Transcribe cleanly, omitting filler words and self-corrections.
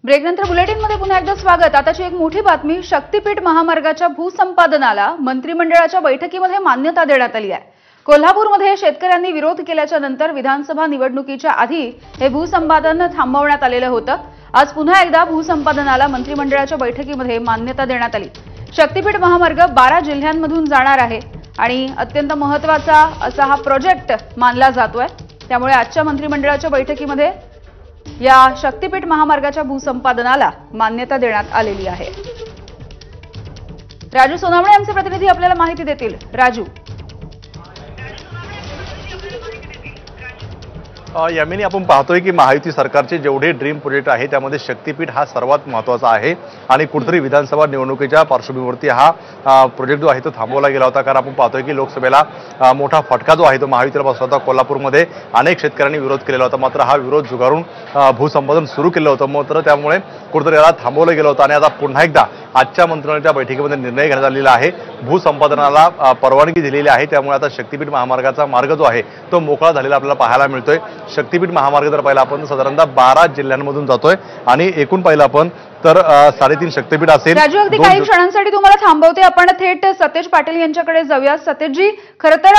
ब्रेकनंतर बुलेटिनमध्ये पुन्हा एकदा स्वागत। आताची एक मोठी बातमी, शक्तीपीठ महामार्गाच्या भूसंपादनाला मंत्रिमंडळाच्या बैठकीमध्ये मान्यता देण्यात आली आहे। कोल्हापूरमध्ये शेतकऱ्यांनी विरोध केल्याच्या नंतर विधानसभा निवडणुकीच्या आधी हे भूसंपादन थांबवण्यात आलेलं होतं। आज पुन्हा एकदा भूसंपादनाला मंत्रिमंडळाच्या बैठकीमध्ये मान्यता देण्यात आली। शक्तीपीठ महामार्ग 12 जिल्ह्यांमधून जाणार आहे आणि अत्यंत महत्त्वाचा असा हा प्रोजेक्ट मानला जातोय। त्यामुळे आजच्या मंत्रिमंडळाच्या बैठकीमध्ये या शक्तीपीठ महामार्गाच्या भूसंपादनाला मान्यता देण्यात आलेली आहे। राजू सोनावणे आमचे प्रतिनिधी आपल्याला माहिती देतील। राजू, यामिनी आपण पाहतोय की महायुती सरकारचे जेवढे ड्रीम प्रोजेक्ट आहे त्यामध्ये शक्तीपीठ हा सर्वात महत्त्वाचा आहे आणि कुठेतरी विधानसभा निवडणुकीच्या पार्श्वभूमीवरती हा प्रोजेक्ट जो आहे तो थांबवला गेला होता। कारण आपण पाहतोय की लोकसभेला मोठा फटका जो आहे तो महायुतीला बसला होता। कोल्हापूरमध्ये अनेक शेतकऱ्यांनी विरोध केलेला होता, मात्र हा विरोध झुगारून भूसंपादन सुरू केलं होतं। मात्र त्यामुळे कुठेतरी याला थांबवलं गेलं होतं आणि आता पुन्हा एकदा आजच्या मंत्रिमंडळाच्या बैठकीमध्ये निर्णय घेण्यात आलेला आहे। भूसंपादनाला परवानगी दिलेली आहे, त्यामुळे आता शक्तीपीठ महामार्गाचा मार्ग जो आहे तो मोकळा झालेला आपल्याला पाहायला मिळतोय। शक्तीपीठ महामार्ग जर पाहिला आपण साधारणतः 12 जिल्ह्यांमधून जातोय आणि एकूण पाहिलं आपण तर 3.5 शक्तीपीठ असेल। राजू, अगदी काही क्षणांसाठी तुम्हाला थांबवते, आपण थेट सतेज पाटील यांच्याकडे जाऊया। सतेज जी, खरं तर